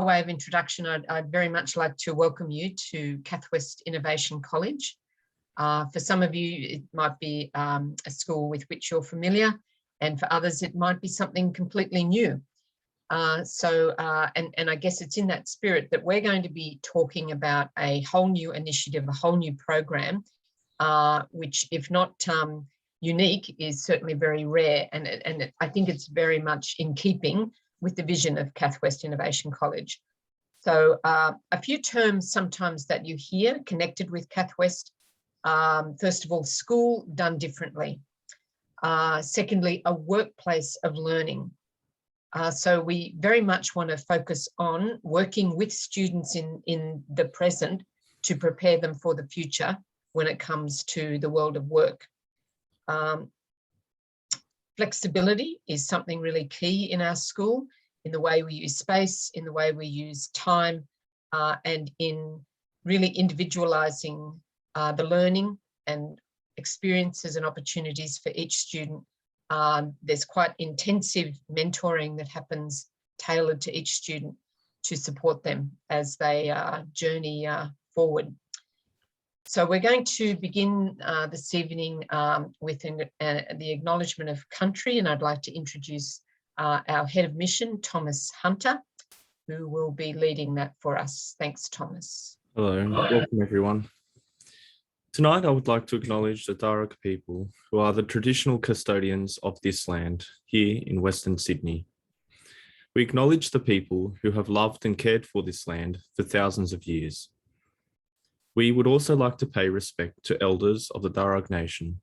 By way of introduction, I'd very much like to welcome you to CathWest Innovation College. For some of you, it might be a school with which you're familiar, and for others, it might be something completely new. And I guess it's in that spirit that we're going to be talking about a whole new initiative, a whole new program, which, if not unique, is certainly very rare. And I think it's very much in keeping with the vision of CathWest Innovation College. So a few terms sometimes that you hear connected with CathWest. First of all, school done differently. Secondly, a workplace of learning. So we very much want to focus on working with students in the present to prepare them for the future when it comes to the world of work. Flexibility is something really key in our school, in the way we use space, in the way we use time, and in really individualizing the learning and experiences and opportunities for each student. There's quite intensive mentoring that happens tailored to each student to support them as they journey forward. So we're going to begin this evening with the acknowledgement of country, and I'd like to introduce our head of mission, Thomas Hunter, who will be leading that for us. Thanks, Thomas. Hello, welcome everyone. Tonight, I would like to acknowledge the Darug people, who are the traditional custodians of this land here in Western Sydney. We acknowledge the people who have loved and cared for this land for thousands of years. We would also like to pay respect to elders of the Darug Nation,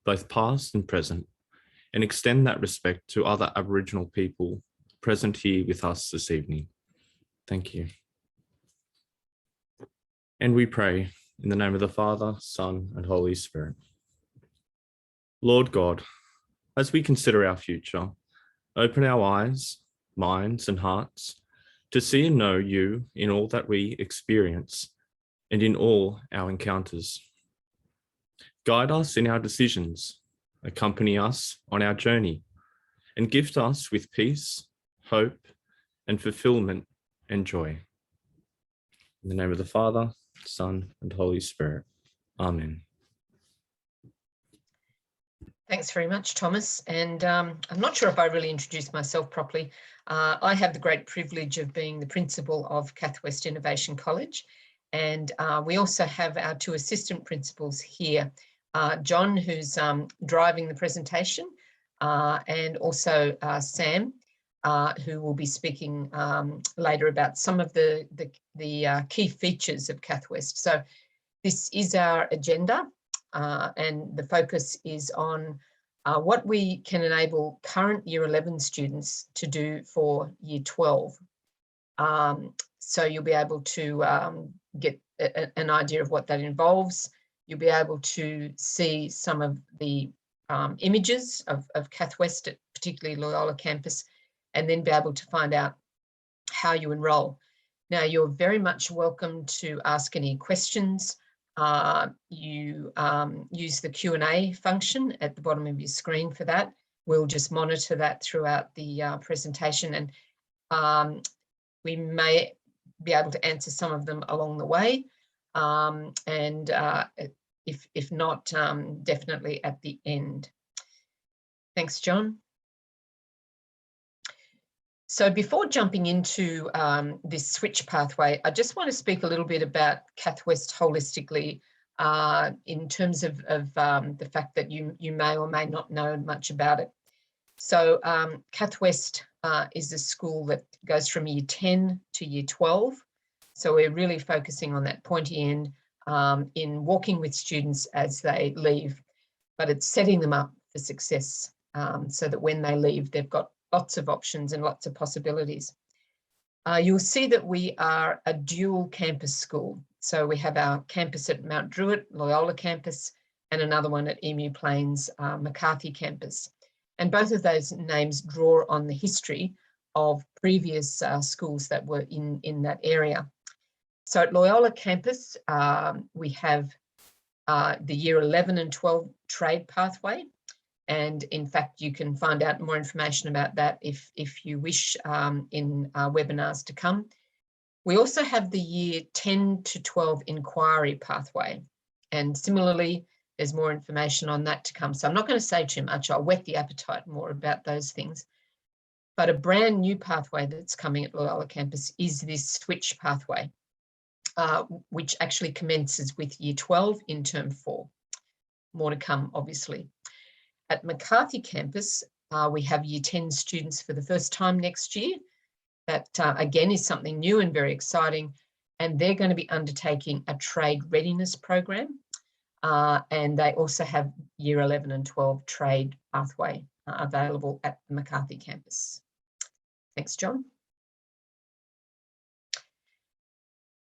both past and present, and extend that respect to other Aboriginal people present here with us this evening. Thank you. And we pray in the name of the Father, Son, and Holy Spirit. Lord God, as we consider our future, open our eyes, minds, and hearts to see and know you in all that we experience and in all our encounters. Guide us in our decisions, accompany us on our journey, and gift us with peace, hope, and fulfillment and joy. In the name of the Father, Son, and Holy Spirit. Amen. Thanks very much, Thomas. And I'm not sure if I really introduced myself properly. I have the great privilege of being the principal of CathWest Innovation College. And we also have our two assistant principals here, John, who's driving the presentation, and also Sam, who will be speaking later about some of the key features of CathWest. So this is our agenda, and the focus is on what we can enable current Year 11 students to do for Year 12. So you'll be able to get an idea of what that involves. You'll be able to see some of the images of CathWest, particularly Loyola campus, and then be able to find out how you enroll. Now, you're very much welcome to ask any questions. You use the Q&A function at the bottom of your screen for that. We'll just monitor that throughout the presentation, and we may be able to answer some of them along the way. And if not, definitely at the end. Thanks, John. So before jumping into this switch pathway, I just want to speak a little bit about CathWest holistically in terms of the fact that you may or may not know much about it. So CathWest is a school that goes from Year 10 to Year 12. So we're really focusing on that pointy end in walking with students as they leave, but it's setting them up for success so that when they leave, they've got lots of options and lots of possibilities. You'll see that we are a dual campus school. So we have our campus at Mount Druitt, Loyola campus, and another one at Emu Plains, McCarthy campus. And both of those names draw on the history of previous schools that were in that area. So at Loyola campus, we have the Year 11 and 12 trade pathway. And in fact, you can find out more information about that if you wish in our webinars to come. We also have the year 10 to 12 inquiry pathway. And similarly, there's more information on that to come. So I'm not going to say too much. I'll whet the appetite more about those things. But a brand new pathway that's coming at Loyola campus is this switch pathway, which actually commences with year 12 in term 4. More to come, obviously. At McCarthy campus, we have year 10 students for the first time next year. That, again, is something new and very exciting. And they're going to be undertaking a trade readiness program. And they also have year 11 and 12 trade pathway available at the McCarthy campus. Thanks, John.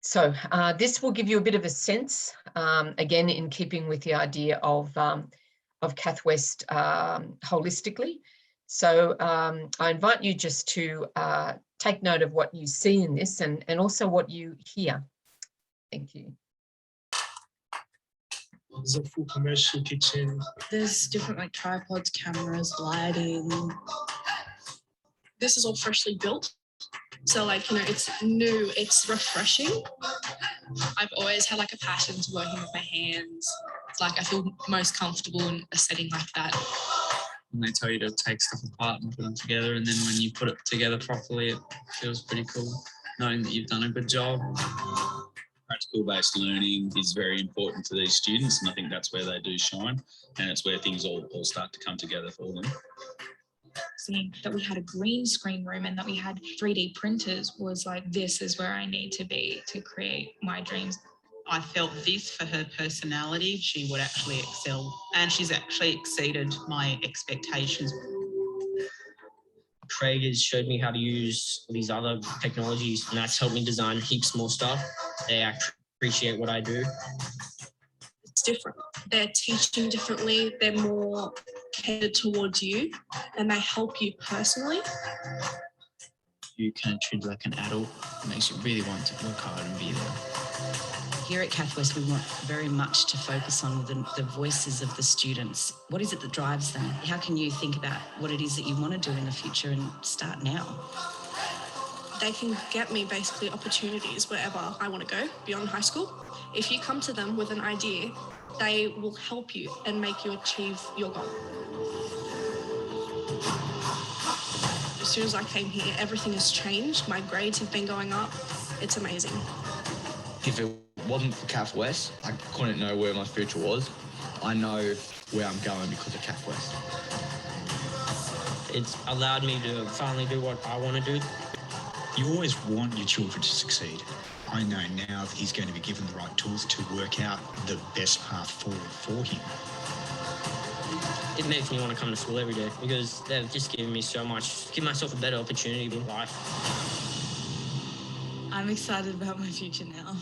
So this will give you a bit of a sense, again, in keeping with the idea of CathWest holistically. So I invite you just to take note of what you see in this and also what you hear. Thank you. There's a full commercial kitchen. There's different like tripods, cameras, lighting. This is all freshly built. So like, you know, it's new, it's refreshing. I've always had like a passion to working with my hands. It's like I feel most comfortable in a setting like that. And they tell you to take stuff apart and put them together, and then when you put it together properly, it feels pretty cool, knowing that you've done a good job. Practical-based learning is very important to these students, and I think that's where they do shine, and it's where things all start to come together for them. Seeing that we had a green screen room and that we had 3D printers was like, this is where I need to be to create my dreams. I felt this for her personality. She would actually excel, and she's actually exceeded my expectations. Craig has showed me how to use these other technologies, and that's helped me design heaps more stuff. They actually appreciate what I do. It's different. They're teaching differently. They're more catered towards you, and they help you personally. You can treat like an adult. It makes you really want to work hard and be there. Here at CathWest, we want very much to focus on the voices of the students. What is it that drives them? How can you think about what it is that you want to do in the future and start now? They can get me basically opportunities wherever I want to go beyond high school. If you come to them with an idea, they will help you and make you achieve your goal. As soon as I came here, everything has changed. My grades have been going up. It's amazing. If it wasn't for CathWest, I couldn't know where my future was. I know where I'm going because of CathWest. It's allowed me to finally do what I want to do. You always want your children to succeed. I know now that he's going to be given the right tools to work out the best path forward for him. It makes me want to come to school every day because they've just given me so much, give myself a better opportunity in life. I'm excited about my future now.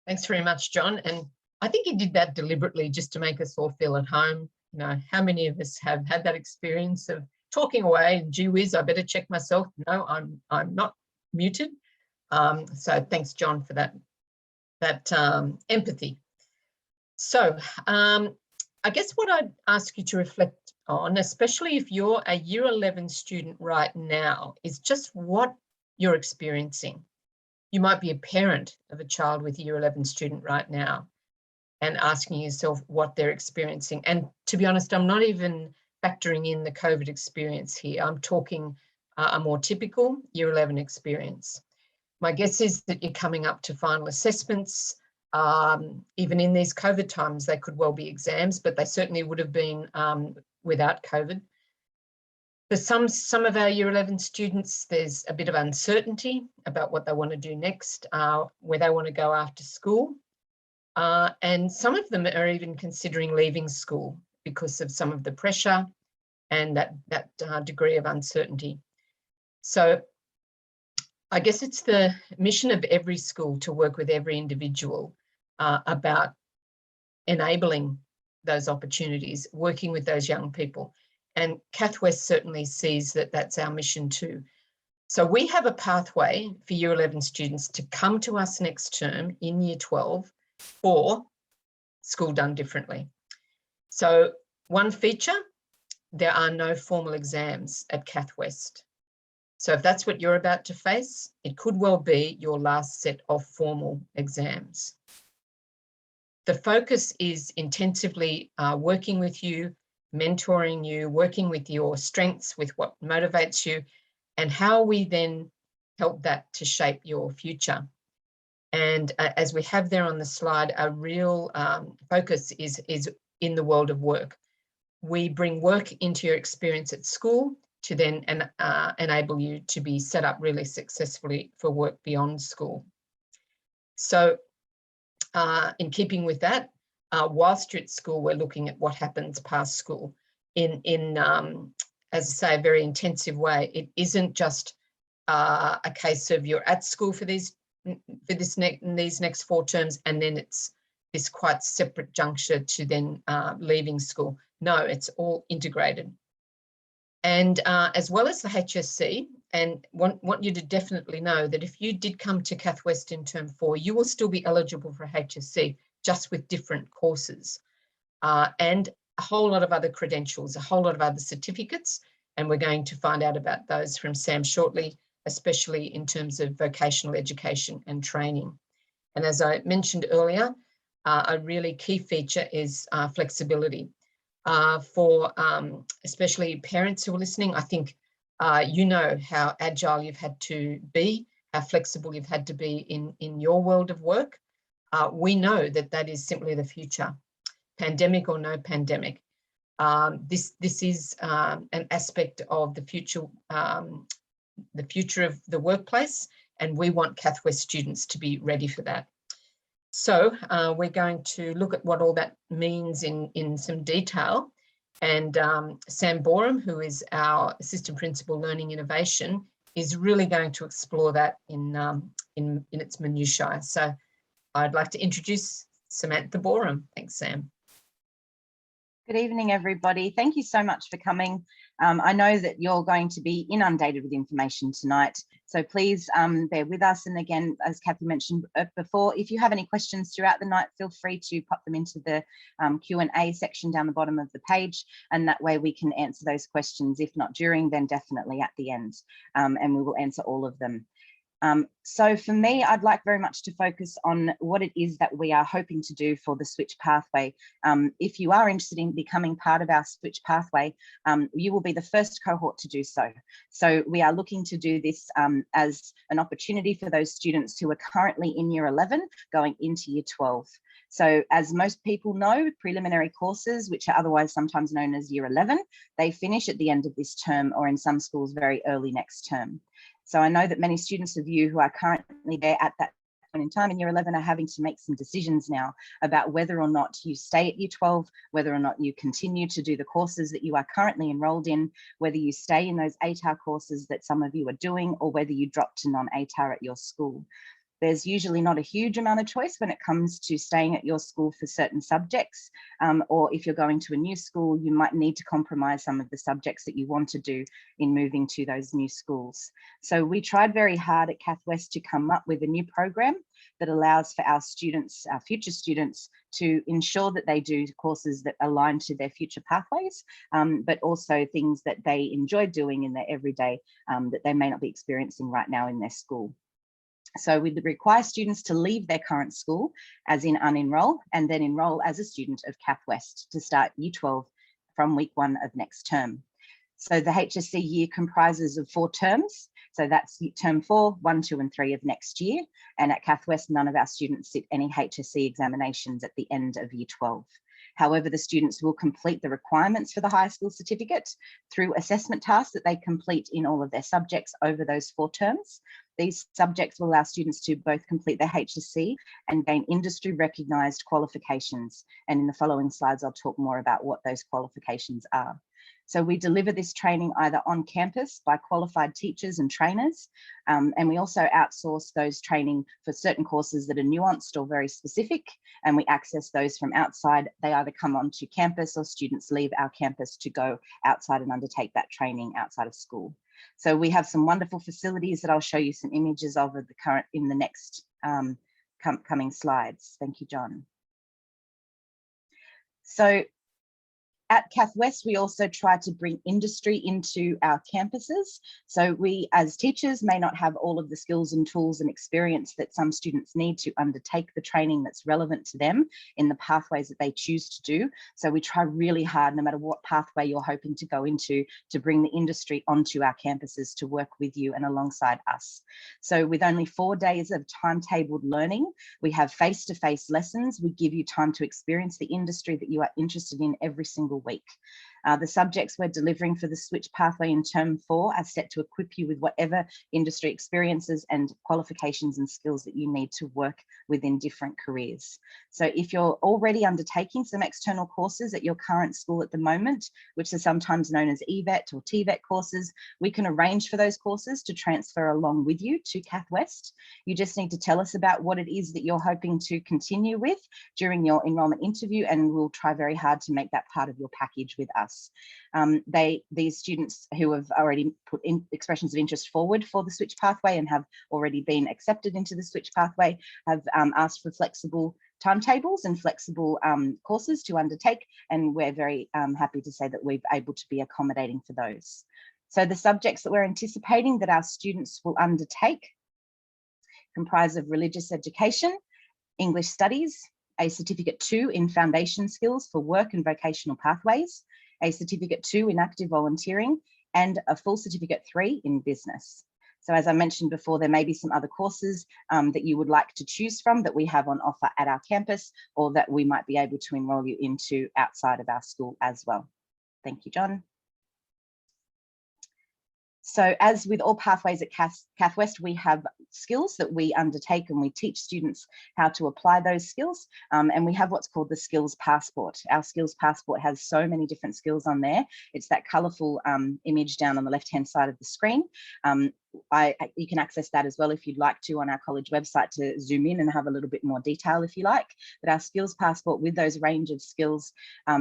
Thanks very much, John. And I think he did that deliberately just to make us all feel at home. You know, how many of us have had that experience of talking away, gee whiz, I better check myself. No, I'm not muted. So thanks, John, for that empathy. So I guess what I'd ask you to reflect on, especially if you're a year 11 student right now, is just what you're experiencing. You might be a parent of a child with a year 11 student right now and asking yourself what they're experiencing. And to be honest, I'm not even factoring in the COVID experience here. I'm talking a more typical year 11 experience. My guess is that you're coming up to final assessments. Even in these COVID times, they could well be exams, but they certainly would have been without COVID. For some of our year 11 students, there's a bit of uncertainty about what they want to do next, where they want to go after school. And some of them are even considering leaving school because of some of the pressure and that degree of uncertainty. So I guess it's the mission of every school to work with every individual about enabling those opportunities, working with those young people. And CathWest certainly sees that that's our mission too. So we have a pathway for year 11 students to come to us next term in year 12 for School Done Differently. So one feature, there are no formal exams at CathWest. So if that's what you're about to face, it could well be your last set of formal exams. The focus is intensively working with you, mentoring you, working with your strengths, with what motivates you, and how we then help that to shape your future. And as we have there on the slide, a real focus is in the world of work. We bring work into your experience at school to then enable you to be set up really successfully for work beyond school. So in keeping with that, whilst you're at school, we're looking at what happens past school in as I say, a very intensive way. It isn't just a case of you're at school for these next 4 terms, and then it's this quite separate juncture to then leaving school. No, it's all integrated. And as well as the HSC, and want you to definitely know that if you did come to CathWest in term 4, you will still be eligible for HSC, just with different courses and a whole lot of other credentials, a whole lot of other certificates. And we're going to find out about those from Sam shortly, especially in terms of vocational education and training. And as I mentioned earlier, a really key feature is flexibility. For especially parents who are listening, I think you know how agile you've had to be, how flexible you've had to be in your world of work. We know that that is simply the future, pandemic or no pandemic. This is an aspect of the future of the workplace, and we want CathWest students to be ready for that. So we're going to look at what all that means in some detail. And Sam Borum, who is our Assistant Principal Learning Innovation, is really going to explore that in its minutiae. So I'd like to introduce Samantha Borum. Thanks, Sam. Good evening, everybody. Thank you so much for coming. I know that you're going to be inundated with information tonight, so please bear with us. And again, as Kathy mentioned before, if you have any questions throughout the night, feel free to pop them into the Q&A section down the bottom of the page, and that way we can answer those questions. If not during, then definitely at the end, and we will answer all of them. So for me, I'd like very much to focus on what it is that we are hoping to do for the Switch Pathway. If you are interested in becoming part of our Switch Pathway, you will be the first cohort to do so. So we are looking to do this as an opportunity for those students who are currently in Year 11 going into Year 12. So as most people know, preliminary courses, which are otherwise sometimes known as Year 11, they finish at the end of this term, or in some schools very early next term. So I know that many students of you who are currently there at that point in time in Year 11 are having to make some decisions now about whether or not you stay at Year 12, whether or not you continue to do the courses that you are currently enrolled in, whether you stay in those ATAR courses that some of you are doing, or whether you drop to non-ATAR at your school. There's usually not a huge amount of choice when it comes to staying at your school for certain subjects, or if you're going to a new school, you might need to compromise some of the subjects that you want to do in moving to those new schools. So we tried very hard at CathWest to come up with a new program that allows for our students, our future students, to ensure that they do courses that align to their future pathways, but also things that they enjoy doing in their everyday that they may not be experiencing right now in their school. So we require students to leave their current school, as in unenroll, and then enroll as a student of CathWest to start Year 12 from week 1 of next term. So the HSC year comprises of 4 terms. So that's term 4, 1, 2, and 3 of next year. And at CathWest, none of our students sit any HSC examinations at the end of Year 12. However, the students will complete the requirements for the high school certificate through assessment tasks that they complete in all of their subjects over those 4 terms. These subjects will allow students to both complete their HSC and gain industry recognised qualifications. And in the following slides, I'll talk more about what those qualifications are. So we deliver this training either on campus by qualified teachers and trainers, and we also outsource those training for certain courses that are nuanced or very specific, and we access those from outside. They either come onto campus or students leave our campus to go outside and undertake that training outside of school. So we have some wonderful facilities that I'll show you some images of the current in the next coming slides. Thank you, John. So At CathWest, we also try to bring industry into our campuses. So we as teachers may not have all of the skills and tools and experience that some students need to undertake the training that's relevant to them in the pathways that they choose to do. So we try really hard, no matter what pathway you're hoping to go into, to bring the industry onto our campuses to work with you and alongside us. So with only 4 days of timetabled learning, we have face-to-face lessons. We give you time to experience the industry that you are interested in every single week. The subjects we're delivering for the Switch Pathway in Term 4 are set to equip you with whatever industry experiences and qualifications and skills that you need to work within different careers. So if you're already undertaking some external courses at your current school at the moment, which are sometimes known as EVET or TVET courses, we can arrange for those courses to transfer along with you to CathWest. You just need to tell us about what it is that you're hoping to continue with during your enrolment interview, and we'll try very hard to make that part of your package with us. These students who have already put in expressions of interest forward for the Switch Pathway and have already been accepted into the Switch Pathway have asked for flexible timetables and flexible courses to undertake, and we're very happy to say that we're able to be accommodating for those. So the subjects that we're anticipating that our students will undertake comprise of religious education, English studies, a Certificate 2 in foundation skills for work and vocational pathways, a Certificate 2 in active volunteering, and a full Certificate 3 in business. So as I mentioned before, there may be some other courses that you would like to choose from that we have on offer at our campus, or that we might be able to enrol you into outside of our school as well. Thank you, John. So as with all pathways at CathWest, we have skills that we undertake, and we teach students how to apply those skills. And we have what's called the Skills Passport. Our Skills Passport has so many different skills on there. It's that colourful image down on the left-hand side of the screen. You can access that as well if you'd like to on our college website to zoom in and have a little bit more detail if you like. But our Skills Passport with those range of skills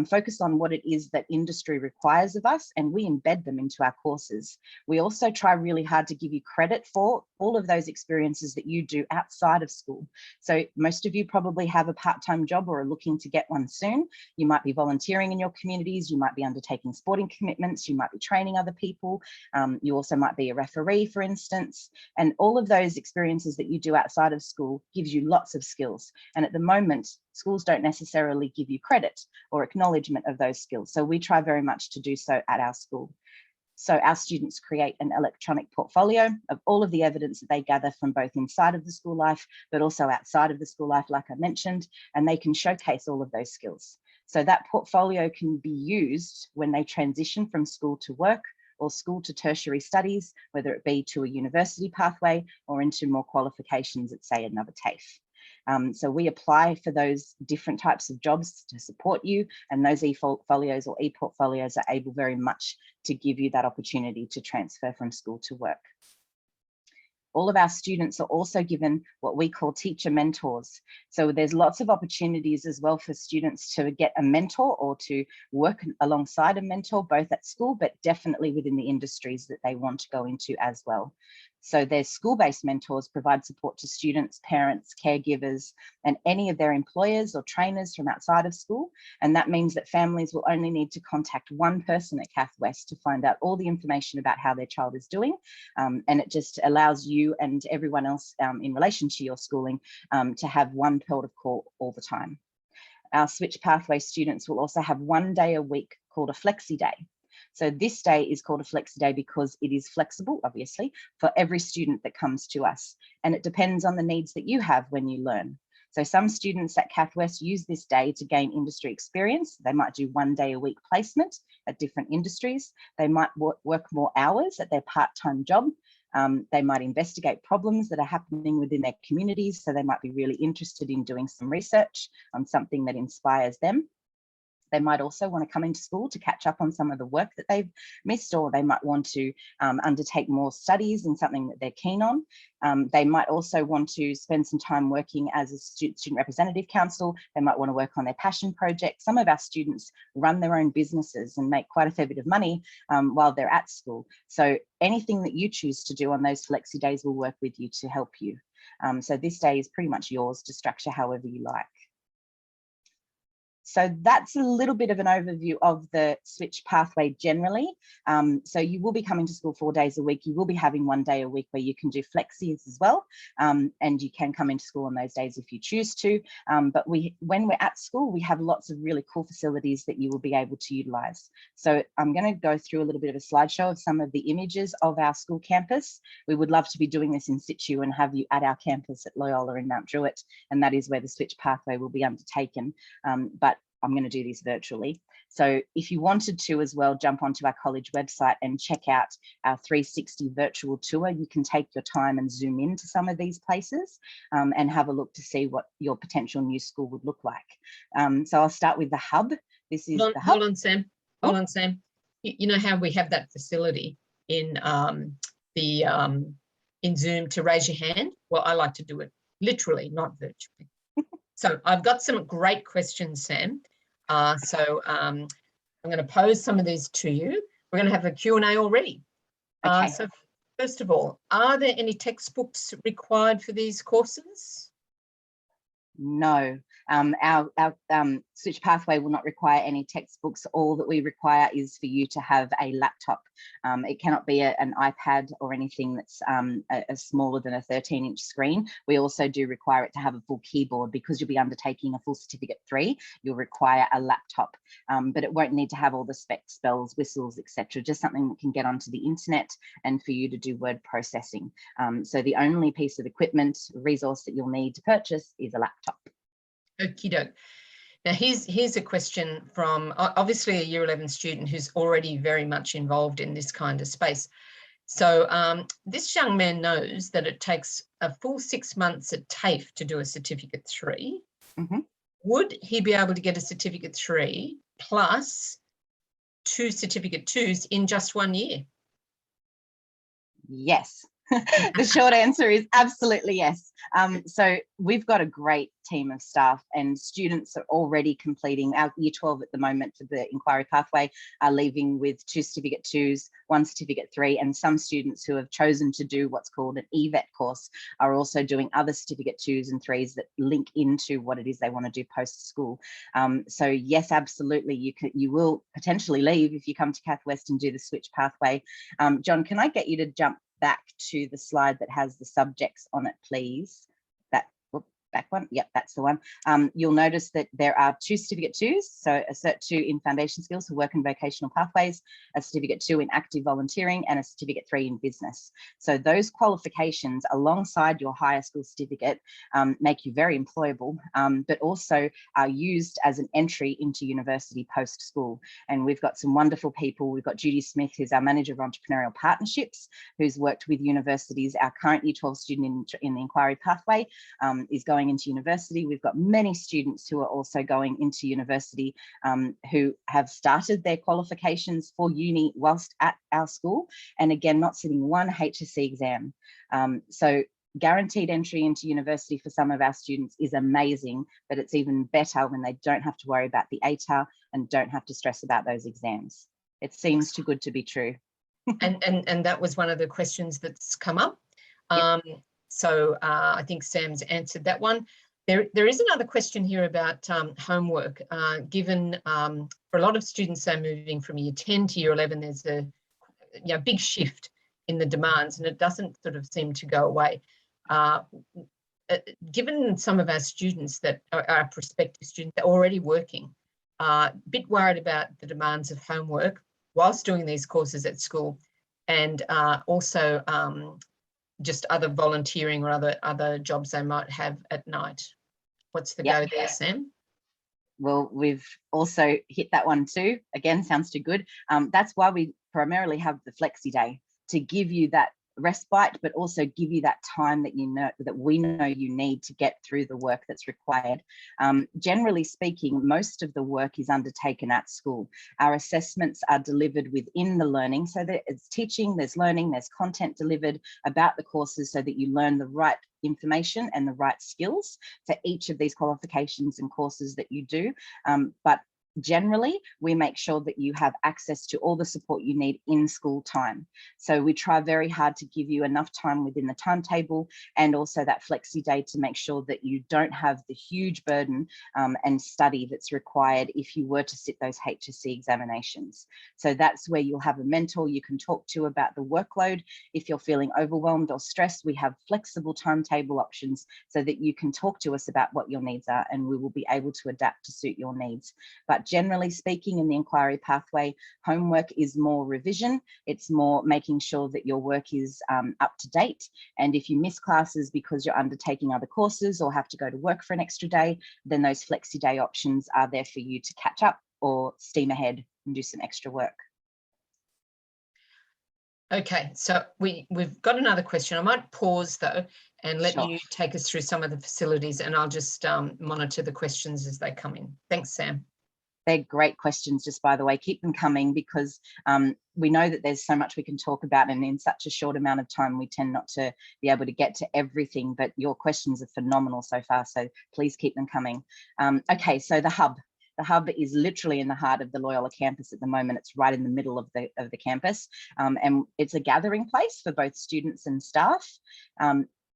focus on what it is that industry requires of us, and we embed them into our courses. We also try really hard to give you credit for all of those experiences that you do outside of school. So most of you probably have a part-time job or are looking to get one soon. You might be volunteering in your communities, you might be undertaking sporting commitments, you might be training other people, you also might be a referee, for instance, and all of those experiences that you do outside of school gives you lots of skills. And at the moment, schools don't necessarily give you credit or acknowledgement of those skills. So we try very much to do so at our school. So our students create an electronic portfolio of all of the evidence that they gather from both inside of the school life, but also outside of the school life, like I mentioned, and they can showcase all of those skills. So that portfolio can be used when they transition from school to work or school to tertiary studies, whether it be to a university pathway or into more qualifications at, say, another TAFE. So we apply for those different types of jobs to support you, and those e-folios or e-portfolios are able very much to give you that opportunity to transfer from school to work. All of our students are also given what we call teacher mentors. So there's lots of opportunities as well for students to get a mentor or to work alongside a mentor, both at school, but definitely within the industries that they want to go into as well. So their school-based mentors provide support to students, parents, caregivers, and any of their employers or trainers from outside of school. And that means that families will only need to contact one person at CathWest to find out all the information about how their child is doing. And it just allows you and everyone else in relation to your schooling to have one port of call all the time. Our Switch Pathway students will also have 1 day a week called a Flexi Day. So this day is called a Flexi Day because it is flexible, obviously, for every student that comes to us. And it depends on the needs that you have when you learn. So some students at CathWest use this day to gain industry experience. They might do 1 day a week placement at different industries. They might work more hours at their part-time job. They might investigate problems that are happening within their communities. So they might be really interested in doing some research on something that inspires them. They might also want to come into school to catch up on some of the work that they've missed, or they might want to undertake more studies in something that they're keen on. They might also want to spend some time working as a student representative council. They might want to work on their passion project. Some of our students run their own businesses and make quite a fair bit of money while they're at school. So anything that you choose to do on those Flexi Days will work with you to help you. So this day is pretty much yours to structure however you like. So that's a little bit of an overview of the switch pathway generally. So you will be coming to school 4 days a week. You will be having 1 day a week where you can do flexies as well. And you can come into school on those days if you choose to. But when we're at school, we have lots of really cool facilities that you will be able to utilize. So I'm going to go through a little bit of a slideshow of some of the images of our school campus. We would love to be doing this in situ and have you at our campus at Loyola in Mount Druitt, and that is where the switch pathway will be undertaken. But I'm going to do this virtually. So if you wanted to as well, jump onto our college website and check out our 360 virtual tour. You can take your time and zoom into some of these places and have a look to see what your potential new school would look like. So I'll start with the hub. This is the hub. Hold on, Sam. Hold on, Sam. You know how we have that facility in in Zoom to raise your hand? Well, I like to do it literally, not virtually. So I've got some great questions, Sam. I'm going to pose some of these to you. We're going to have a Q&A already. Okay. So first of all, are there any textbooks required for these courses? No, our switch pathway will not require any textbooks. All that we require is for you to have a laptop. It cannot be an iPad or anything that's smaller than a 13-inch screen. We also do require it to have a full keyboard because you'll be undertaking a full Certificate 3. You'll require a laptop, but it won't need to have all the specs, bells, whistles, etc. Just something that can get onto the internet and for you to do word processing. So the only piece of equipment, resource that you'll need to purchase is a laptop. Okie doke. Now here's a question from obviously a Year 11 student who's already very much involved in this kind of space. So this young man knows that it takes a full 6 months at TAFE to do a Certificate 3. Mm-hmm. Would he be able to get a Certificate 3 plus 2 Certificate 2s in just 1 year? Yes. The short answer is absolutely yes. So we've got a great team of staff and students are already completing. Our Year 12 at the moment for the inquiry pathway are leaving with 2 Certificate 2s, 1 Certificate 3, and some students who have chosen to do what's called an EVET course are also doing other Certificate 2s and 3s that link into what it is they want to do post-school. So yes, absolutely, you will potentially leave if you come to CathWest and do the switch pathway. John, can I get you to jump back to the slide that has the subjects on it, please? Back one. Yep, that's the one. You'll notice that there are 2 Certificate 2s, so a Cert 2 in Foundation Skills for Work and Vocational Pathways, a Certificate 2 in Active Volunteering, and a Certificate 3 in Business. So those qualifications alongside your higher school certificate make you very employable, but also are used as an entry into university post-school. And we've got some wonderful people. We've got Judy Smith, who's our Manager of Entrepreneurial Partnerships, who's worked with universities. Our current Year 12 student in the inquiry pathway is going into university. We've got many students who are also going into university who have started their qualifications for uni whilst at our school, and again, not sitting one HSC exam. So guaranteed entry into university for some of our students is amazing, but it's even better when they don't have to worry about the ATAR and don't have to stress about those exams. It seems too good to be true. and that was one of the questions that's come up. Yep. So I think Sam's answered that one. There is another question here about homework. Given for a lot of students they're moving from Year 10 to Year 11, there's a big shift in the demands and it doesn't sort of seem to go away. Given some of our students that are our prospective students that are already working, a bit worried about the demands of homework whilst doing these courses at school, and also just other volunteering or other jobs they might have at night. What's the go there, Sam? Well, we've also hit that one too. Again, sounds too good. That's why we primarily have the Flexi Day, to give you that respite, but also give you that time that we know you need to get through the work that's required. Generally speaking, most of the work is undertaken at school. Our assessments are delivered within the learning, so that it's teaching, there's learning, there's content delivered about the courses so that you learn the right information and the right skills for each of these qualifications and courses that you do. But generally, we make sure that you have access to all the support you need in school time. So we try very hard to give you enough time within the timetable, and also that flexi day to make sure that you don't have the huge burden and study that's required if you were to sit those HSC examinations. So that's where you'll have a mentor you can talk to about the workload. If you're feeling overwhelmed or stressed, we have flexible timetable options so that you can talk to us about what your needs are, and we will be able to adapt to suit your needs. But generally speaking, in the inquiry pathway, homework is more revision. It's more making sure that your work is up to date. And if you miss classes because you're undertaking other courses or have to go to work for an extra day, then those flexi day options are there for you to catch up or steam ahead and do some extra work. Okay, so we've got another question. I might pause though and let Sure. you take us through some of the facilities, and I'll just monitor the questions as they come in. Thanks, Sam. They're great questions, just by the way. Keep them coming, because we know that there's so much we can talk about, and in such a short amount of time we tend not to be able to get to everything, but your questions are phenomenal so far, so please keep them coming. Okay, so the hub. The hub is literally in the heart of the Loyola campus at the moment. It's right in the middle of the campus, and it's a gathering place for both students and staff.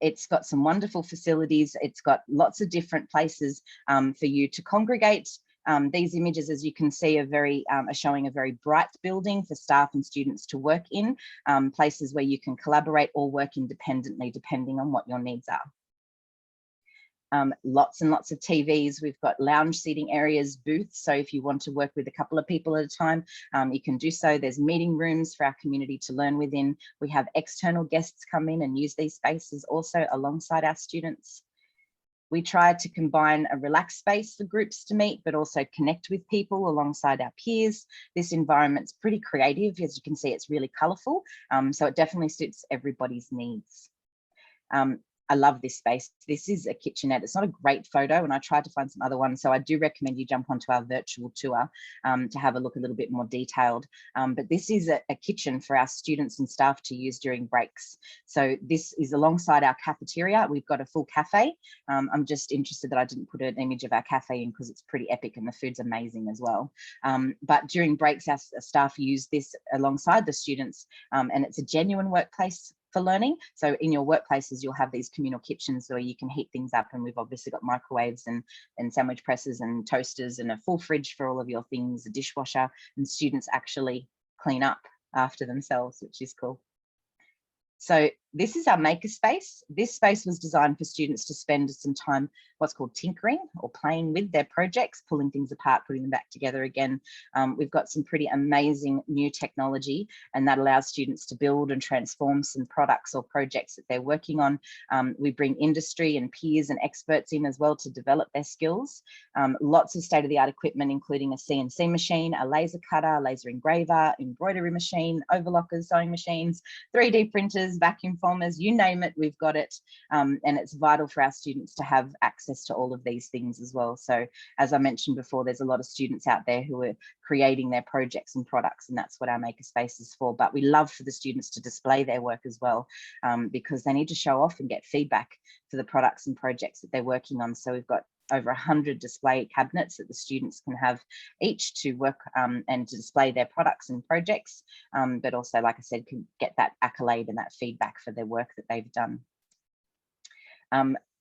It's got some wonderful facilities. It's got lots of different places for you to congregate. These images, as you can see, are showing a very bright building for staff and students to work in, places where you can collaborate or work independently depending on what your needs are. Lots and lots of TVs. We've got lounge seating areas, booths. So if you want to work with a couple of people at a time, you can do so. There's meeting rooms for our community to learn within. We have external guests come in and use these spaces also alongside our students. We try to combine a relaxed space for groups to meet, but also connect with people alongside our peers. This environment's pretty creative. As you can see, it's really colourful. So it definitely suits everybody's needs. I love this space. This is a kitchenette. It's not a great photo, and I tried to find some other ones. So I do recommend you jump onto our virtual tour to have a look a little bit more detailed. But this is a kitchen for our students and staff to use during breaks. So this is alongside our cafeteria. We've got a full cafe. I'm just interested that I didn't put an image of our cafe in because it's pretty epic and the food's amazing as well. But during breaks, our staff use this alongside the students, and it's a genuine workplace for learning. So in your workplaces, you'll have these communal kitchens where you can heat things up, and we've obviously got microwaves and sandwich presses and toasters and a full fridge for all of your things, a dishwasher, and students actually clean up after themselves, which is cool. So this is our makerspace. This space was designed for students to spend some time what's called tinkering or playing with their projects, pulling things apart, putting them back together again. We've got some pretty amazing new technology, and that allows students to build and transform some products or projects that they're working on. We bring industry and peers and experts in as well to develop their skills. Lots of state-of-the-art equipment, including a CNC machine, a laser cutter, laser engraver, embroidery machine, overlockers, sewing machines, 3D printers, vacuum formers, you name it, we've got it. And it's vital for our students to have access to all of these things as well. So as I mentioned before, there's a lot of students out there who are creating their projects and products, and that's what our makerspace is for. But we love for the students to display their work as well, because they need to show off and get feedback for the products and projects that they're working on. So we've got over 100 display cabinets that the students can have each to work and to display their products and projects, but also, like I said, can get that accolade and that feedback for their work that they've done.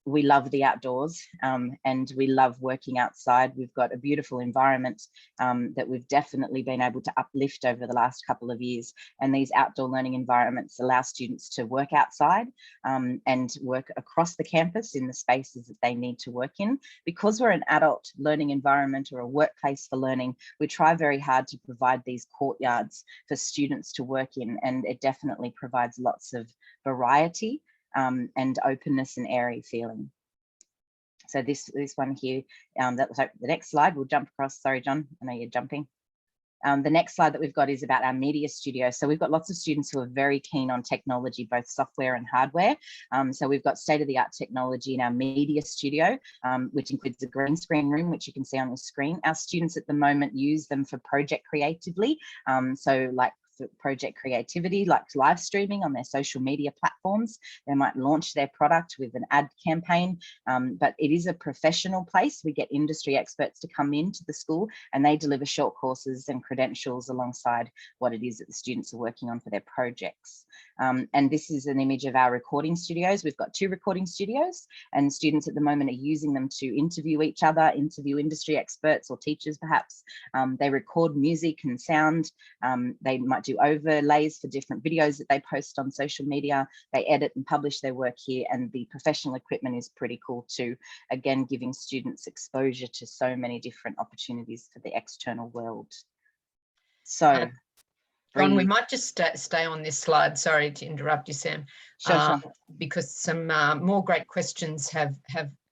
We love the outdoors and we love working outside. We've got a beautiful environment that we've definitely been able to uplift over the last couple of years. And these outdoor learning environments allow students to work outside and work across the campus in the spaces that they need to work in. Because we're an adult learning environment or a workplace for learning, we try very hard to provide these courtyards for students to work in, and it definitely provides lots of variety and openness and airy feeling. So this one here, the next slide, we'll jump across. Sorry, John, I know you're jumping. The next slide that we've got is about our media studio. So we've got lots of students who are very keen on technology, both software and hardware. So we've got state-of-the-art technology in our media studio, which includes a green screen room, which you can see on the screen. Our students at the moment use them for project creatively. So like for project creativity, like live streaming on their social media platforms. They might launch their product with an ad campaign, but it is a professional place. We get industry experts to come into the school and they deliver short courses and credentials alongside what it is that the students are working on for their projects. And this is an image of our recording studios. We've got 2 recording studios, and students at the moment are using them to interview each other, interview industry experts or teachers perhaps. They record music and sound. They might do overlays for different videos that they post on social media. They edit and publish their work here, and the professional equipment is pretty cool too. Again, giving students exposure to so many different opportunities for the external world. So, Ron, we might just stay on this slide. Sorry to interrupt you, Sam. Sure. Because some more great questions have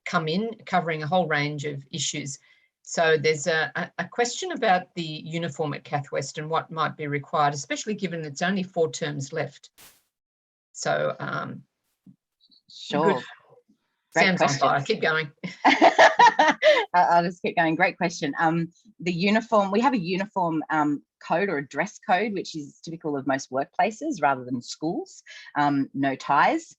come in, covering a whole range of issues. So there's a question about the uniform at CathWest and what might be required, especially given it's only 4 terms left. So, sure. Good. Great Sam's question. on fire. Keep going. I'll just keep going. Great question. The uniform, we have a uniform code or a dress code, which is typical of most workplaces rather than schools. No ties.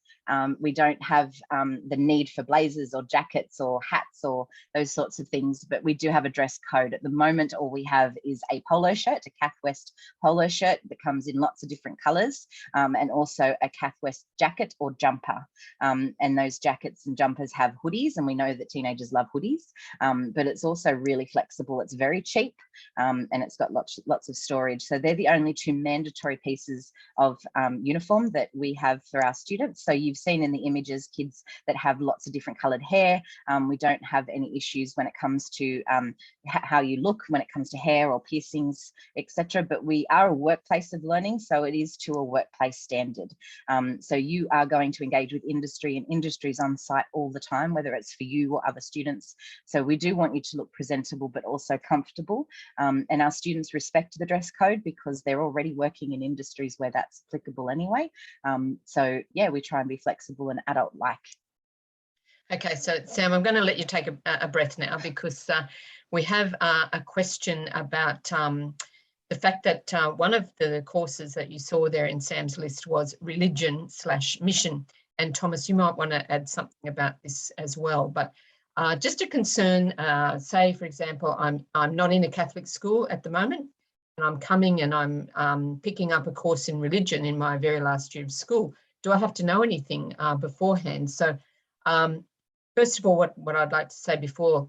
We don't have the need for blazers or jackets or hats or those sorts of things, but we do have a dress code. At the moment, all we have is a polo shirt, a CathWest polo shirt that comes in lots of different colours, and also a CathWest jacket or jumper. And those jackets and jumpers have hoodies, and we know that teenagers love hoodies, but it's also really flexible. It's very cheap, and it's got lots of storage. So they're the only 2 mandatory pieces of uniform that we have for our students. So you've seen in the images kids that have lots of different coloured hair. We don't have any issues when it comes to how you look when it comes to hair or piercings, etc. But we are a workplace of learning, so it is to a workplace standard. So you are going to engage with industry, and industry's on site all the time, whether it's for you or other students. So we do want you to look presentable but also comfortable. And our students respect the dress code because they're already working in industries where that's applicable anyway. So yeah, we try and be flexible and adult-like. Okay, so Sam, I'm going to let you take a breath now, because we have a question about the fact that one of the courses that you saw there in Sam's list was religion/mission. And Thomas, you might want to add something about this as well. But just a concern, say, for example, I'm not in a Catholic school at the moment, and I'm coming and I'm picking up a course in religion in my very last year of school. Do I have to know anything beforehand? So first of all, what I'd like to say before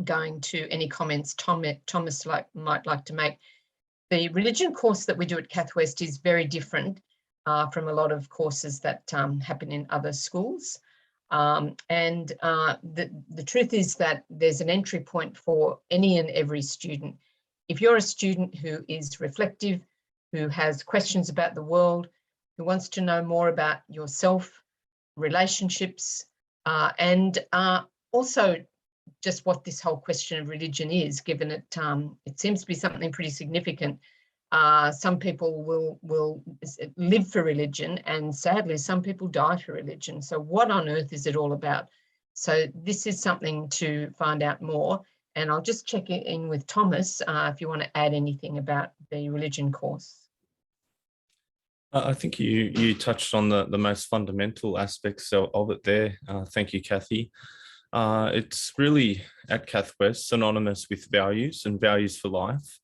going to any comments Thomas might like to make, the religion course that we do at CathWest is very different from a lot of courses that happen in other schools. And the truth is that there's an entry point for any and every student. If you're a student who is reflective, who has questions about the world, who wants to know more about yourself, relationships, and also just what this whole question of religion is, given it seems to be something pretty significant. Some people will live for religion, and sadly, some people die for religion. So what on earth is it all about? So this is something to find out more. And I'll just check in with Thomas if you want to add anything about the religion course. I think you touched on the most fundamental aspects of it there. Thank you, Kathy. It's really, at CathWest, synonymous with values and values for life.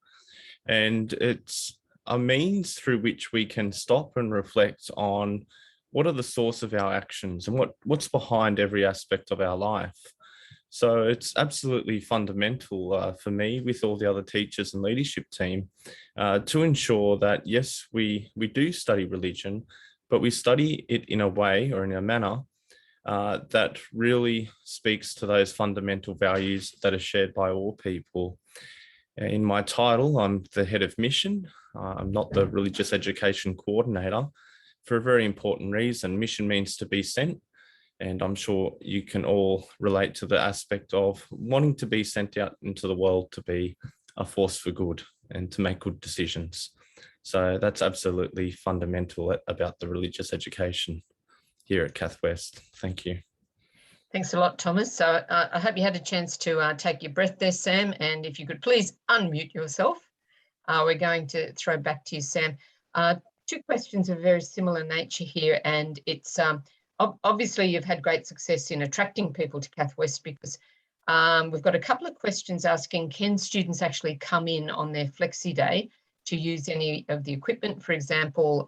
And it's a means through which we can stop and reflect on what are the source of our actions and what's behind every aspect of our life. So it's absolutely fundamental for me, with all the other teachers and leadership team, to ensure that, yes, we do study religion, but we study it in a way or in a manner that really speaks to those fundamental values that are shared by all people. In my title, I'm the head of mission. I'm not the religious education coordinator, for a very important reason. Mission means to be sent. And I'm sure you can all relate to the aspect of wanting to be sent out into the world to be a force for good and to make good decisions. So that's absolutely fundamental about the religious education here at CathWest. Thank you. Thanks a lot, Thomas. So I hope you had a chance to take your breath there, Sam. And if you could please unmute yourself. We're going to throw back to you, Sam. Two questions of very similar nature here, and it's obviously you've had great success in attracting people to CathWest, because we've got a couple of questions asking, can students actually come in on their flexi day to use any of the equipment, for example,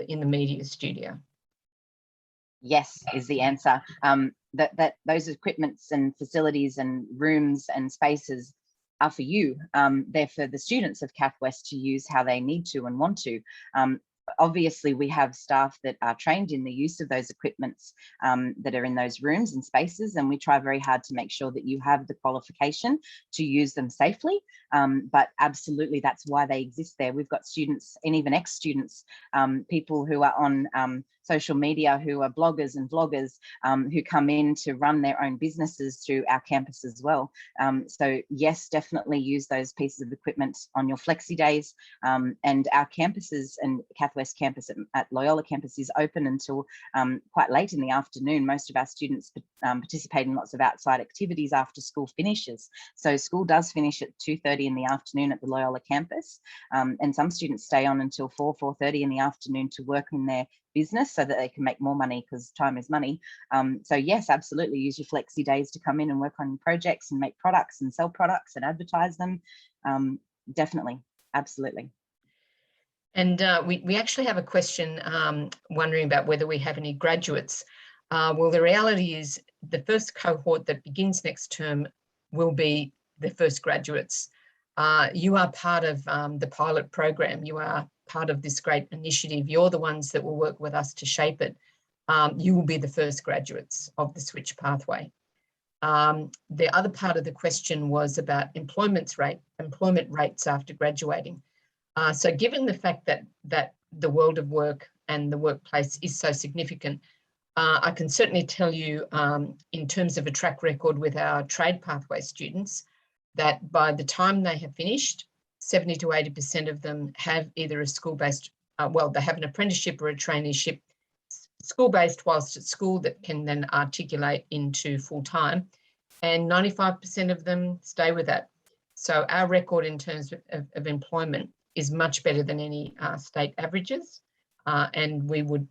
in the media studio? Yes, is the answer. That those equipments and facilities and rooms and spaces are for you. They're for the students of CathWest to use how they need to and want to. Obviously, we have staff that are trained in the use of those equipments that are in those rooms and spaces, and we try very hard to make sure that you have the qualification to use them safely. But absolutely, that's why they exist there. We've got students and even ex-students, people who are on social media, who are bloggers and vloggers, who come in to run their own businesses through our campus as well. So yes, definitely use those pieces of equipment on your flexi days. And our campuses, and CathWest campus at Loyola campus is open until quite late in the afternoon. Most of our students participate in lots of outside activities after school finishes. So school does finish at 2:30 in the afternoon at the Loyola campus. And some students stay on until 4:30 in the afternoon to work in their business so that they can make more money, because time is money. So yes, absolutely use your flexi days to come in and work on projects and make products and sell products and advertise them. Definitely, absolutely. And we actually have a question wondering about whether we have any graduates. Well, the reality is the first cohort that begins next term will be the first graduates. You are part of the pilot program. You are part of this great initiative. You're the ones that will work with us to shape it. You will be the first graduates of the Switch Pathway. The other part of the question was about employment rates after graduating. So given the fact that the world of work and the workplace is so significant, I can certainly tell you in terms of a track record with our trade pathway students, that by the time they have finished, 70 to 80% of them have either a school-based, well, they have an apprenticeship or a traineeship, school-based whilst at school, that can then articulate into full-time, and 95% of them stay with that. So our record in terms of employment is much better than any state averages, and we would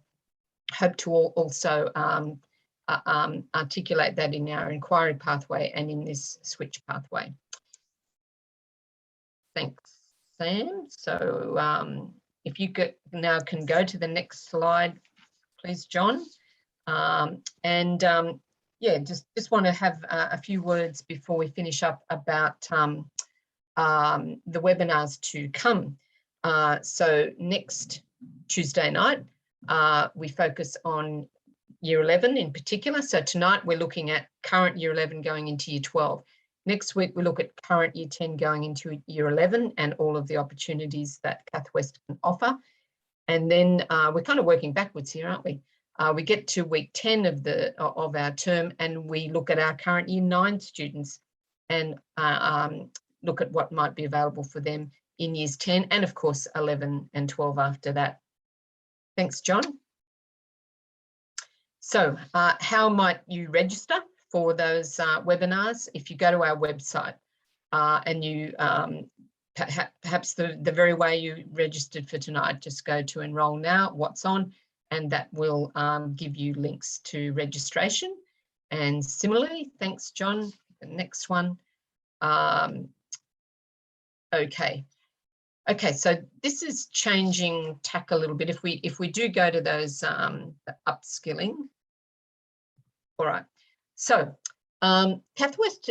hope to also articulate that in our inquiry pathway and in this switch pathway. Thanks, Sam. So if you now can go to the next slide, please, John. Yeah, just want to have a few words before we finish up about the webinars to come. So next Tuesday night, we focus on Year 11 in particular. So tonight we're looking at current Year 11 going into Year 12. Next week we look at current Year 10 going into Year 11 and all of the opportunities that CathWest can offer. And then we're kind of working backwards here, aren't we? We get to week 10 of our term and we look at our current Year 9 students and look at what might be available for them in Years 10 and of course 11 and 12 after that. Thanks, John. So how might you register for those webinars? If you go to our website and you perhaps the very way you registered for tonight, just go to Enroll Now, What's On, and that will give you links to registration. And similarly, thanks, John. The next one. Okay, so this is changing tack a little bit. If we do go to those upskilling. All right, so CathWest,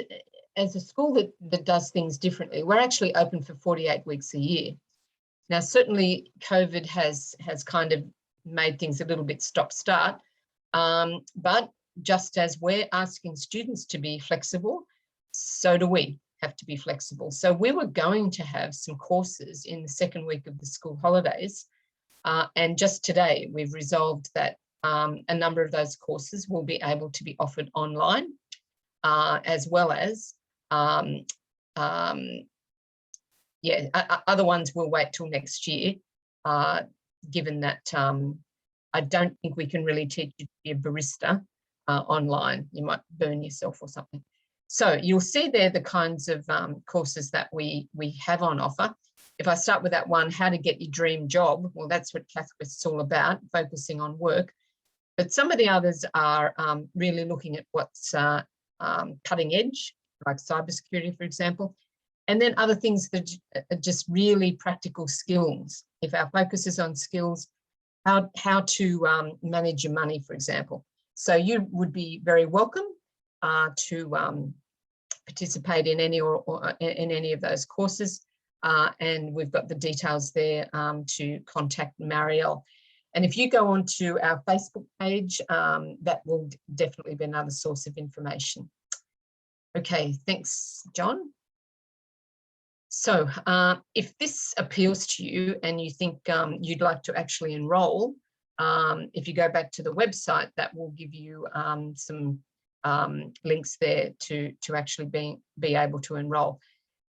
as a school that does things differently, we're actually open for 48 weeks a year. Now, certainly COVID has kind of made things a little bit stop-start, but just as we're asking students to be flexible, so do we have to be flexible. So we were going to have some courses in the second week of the school holidays, and just today we've resolved that a number of those courses will be able to be offered online, as well as other ones will wait till next year, given that I don't think we can really teach you to be a barista online. You might burn yourself or something. So you'll see there the kinds of courses that we have on offer. if I start with that one, how to get your dream job, well, that's what CathWest is all about, focusing on work. But some of the others are really looking at what's cutting edge, like cybersecurity, for example. And then other things that are just really practical skills. If our focus is on skills, how to manage your money, for example. So you would be very welcome to participate in any or in any of those courses. And we've got the details there to contact Marielle. And if you go onto our Facebook page, that will definitely be another source of information. Okay, thanks, John. So if this appeals to you and you think you'd like to actually enroll, if you go back to the website, that will give you some links there to actually be able to enroll.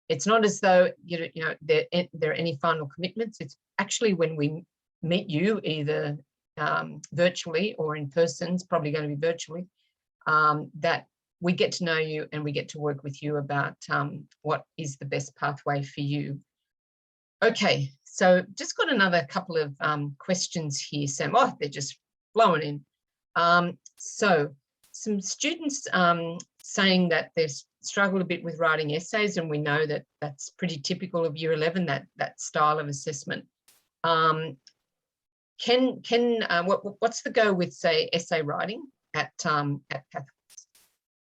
It's not as though there are any final commitments. It's actually when we meet you, either virtually or in person, it's probably going to be virtually, that we get to know you and we get to work with you about what is the best pathway for you. Okay, so just got another couple of questions here, Sam. Oh, they're just flowing in. So some students saying that they've struggled a bit with writing essays, and we know that that's pretty typical of Year 11, that style of assessment. What's the go with, say, essay writing at CathWest?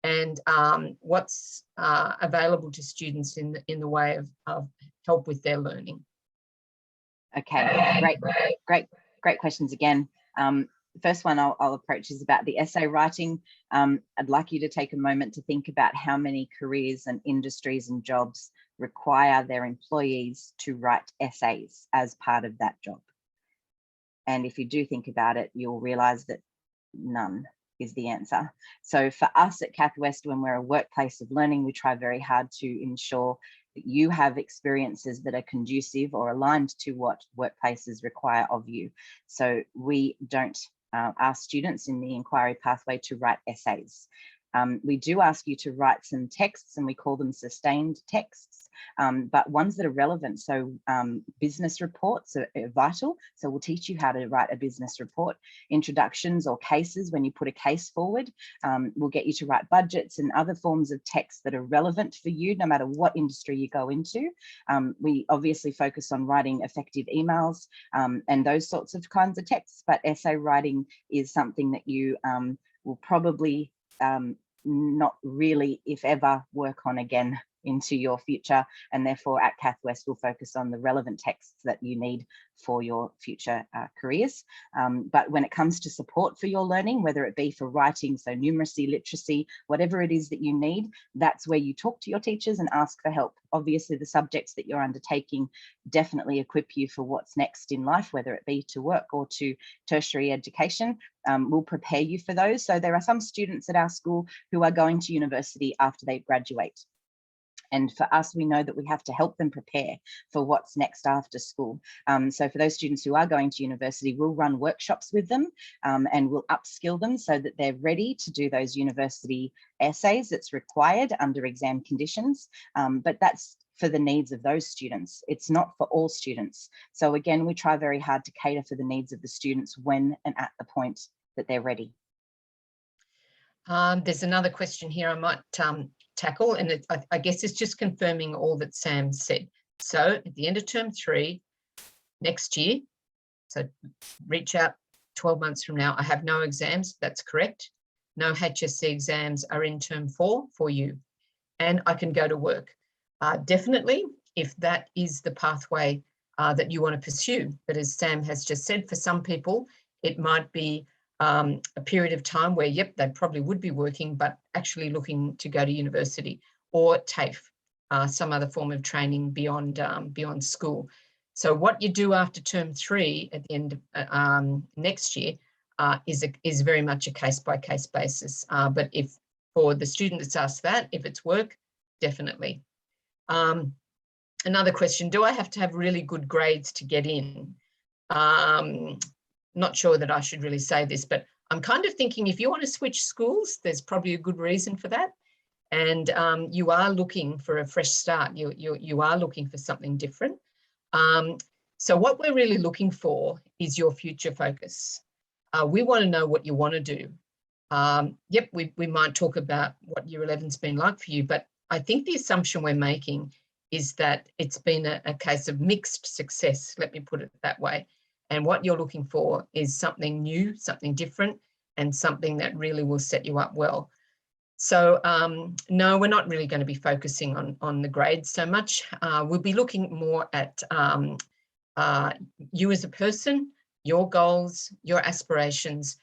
And what's available to students in the way of help with their learning? Okay, great questions again. First one I'll approach is about the essay writing. I'd like you to take a moment to think about how many careers and industries and jobs require their employees to write essays as part of that job. And if you do think about it, you'll realize that none is the answer. So for us at CathWest, when we're a workplace of learning, we try very hard to ensure that you have experiences that are conducive or aligned to what workplaces require of you. So we don't ask students in the inquiry pathway to write essays. We do ask you to write some texts, and we call them sustained texts, but ones that are relevant. So business reports are vital. So we'll teach you how to write a business report. Introductions or cases, when you put a case forward, we'll get you to write budgets and other forms of text that are relevant for you, no matter what industry you go into. We obviously focus on writing effective emails and those sorts of kinds of texts, but essay writing is something that you will probably not really, if ever, work on again into your future, and therefore at CathWest we'll focus on the relevant texts that you need for your future careers. But when it comes to support for your learning, whether it be for writing, so numeracy, literacy, whatever it is that you need, that's where you talk to your teachers and ask for help. Obviously the subjects that you're undertaking definitely equip you for what's next in life, whether it be to work or to tertiary education. We'll prepare you for those. So there are some students at our school who are going to university after they graduate. And for us, we know that we have to help them prepare for what's next after school. So for those students who are going to university, we'll run workshops with them and we'll upskill them so that they're ready to do those university essays that's required under exam conditions. But that's for the needs of those students. It's not for all students. So again, we try very hard to cater for the needs of the students when and at the point that they're ready. There's another question here I might tackle, and I guess it's just confirming all that Sam said. So at the end of term 3 next year, so reach out 12 months from now, I have no exams. That's correct. No HSC exams are in term 4 for you, and I can go to work. Definitely, if that is the pathway that you want to pursue. But as Sam has just said, for some people, it might be a period of time where, yep, they probably would be working, but actually looking to go to university or TAFE, some other form of training beyond school. So what you do after term 3 at the end of next year is very much a case-by-case basis. But if for the student that's asked that, if it's work, definitely. Another question, do I have to have really good grades to get in? Not sure that I should really say this, but I'm kind of thinking if you want to switch schools, there's probably a good reason for that. And you are looking for a fresh start. You are looking for something different. So what we're really looking for is your future focus. We want to know what you want to do. Yep, we might talk about what year 11's been like for you, but I think the assumption we're making is that it's been a case of mixed success, let me put it that way. And what you're looking for is something new, something different, and something that really will set you up well. So no, we're not really going to be focusing on the grades so much. We'll be looking more at you as a person, your goals, your aspirations.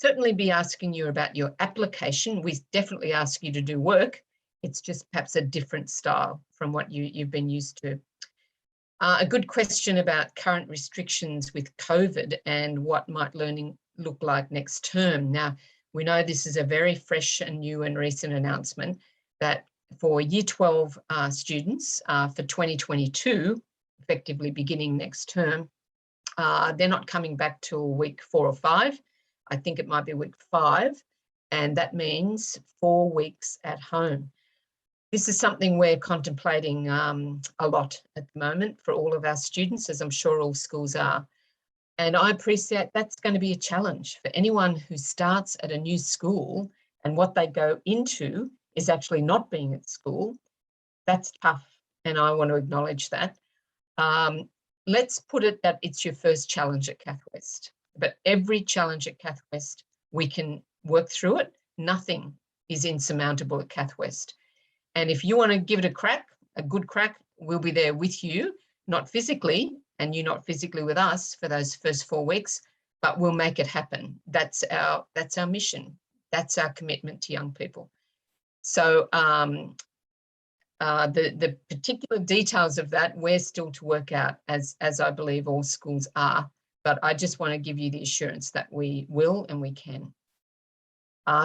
Certainly be asking you about your application. We definitely ask you to do work. It's just perhaps a different style from what you've been used to. A good question about current restrictions with COVID and what might learning look like next term. Now, we know this is a very fresh and new and recent announcement that for Year 12 students for 2022, effectively beginning next term, they're not coming back till week 4 or 5. I think it might be week 5, and that means 4 weeks at home. This is something we're contemplating a lot at the moment for all of our students, as I'm sure all schools are. And I appreciate that's going to be a challenge for anyone who starts at a new school and what they go into is actually not being at school. That's tough, and I want to acknowledge that. Let's put it that it's your first challenge at CathWest, but every challenge at CathWest, we can work through it. Nothing is insurmountable at CathWest. And if you want to give it a crack, a good crack, we'll be there with you, not physically, and you not physically with us for those first 4 weeks, but we'll make it happen. That's our mission. That's our commitment to young people. So the particular details of that, we're still to work out, as I believe all schools are, but I just want to give you the assurance that we will and we can.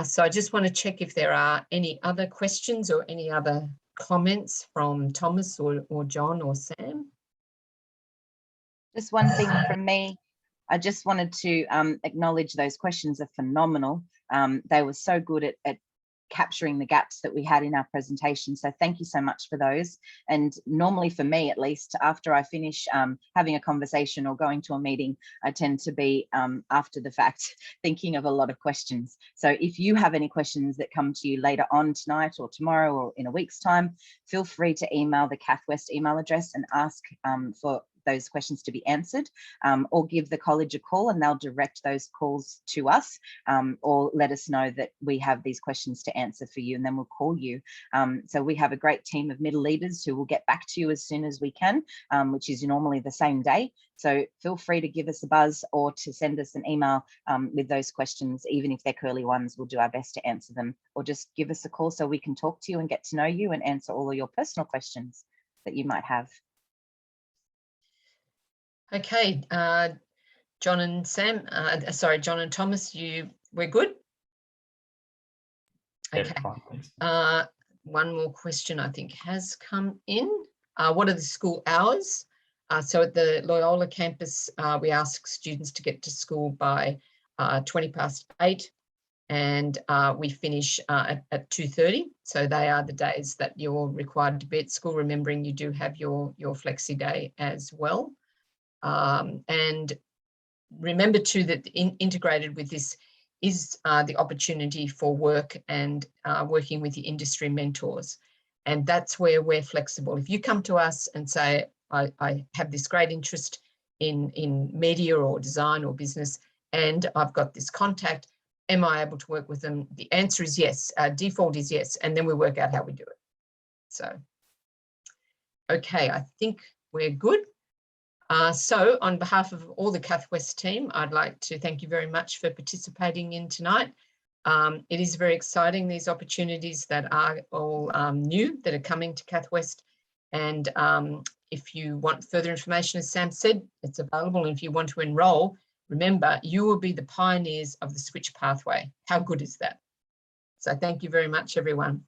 So I just want to check if there are any other questions or any other comments from Thomas or John or Sam. Just one thing from me. I just wanted to acknowledge those questions are phenomenal. They were so good at capturing the gaps that we had in our presentation. So thank you so much for those. And normally for me, at least, after I finish having a conversation or going to a meeting, I tend to be after the fact thinking of a lot of questions. So if you have any questions that come to you later on tonight or tomorrow or in a week's time, feel free to email the CathWest email address and ask for those questions to be answered, or give the college a call and they'll direct those calls to us, or let us know that we have these questions to answer for you, and then we'll call you. So we have a great team of middle leaders who will get back to you as soon as we can, which is normally the same day. So feel free to give us a buzz or to send us an email with those questions. Even if they're curly ones, we'll do our best to answer them, or just give us a call so we can talk to you and get to know you and answer all of your personal questions that you might have. Okay, John and Sam, sorry, John and Thomas, we're good? Okay, one more question I think has come in. What are the school hours? So at the Loyola campus, we ask students to get to school by 8:20, and we finish at 2:30. So they are the days that you're required to be at school, remembering you do have your flexi day as well. And remember too that integrated with this is the opportunity for work and working with your industry mentors. And that's where we're flexible. If you come to us and say, I have this great interest in media or design or business, and I've got this contact, am I able to work with them? The answer is yes. Our default is yes. And then we work out how we do it. So, okay, I think we're good. So on behalf of all the CathWest team, I'd like to thank you very much for participating in tonight. It is very exciting, these opportunities that are all new, that are coming to CathWest. And if you want further information, as Sam said, it's available. And if you want to enroll, remember, you will be the pioneers of the Switch Pathway. How good is that? So thank you very much, everyone.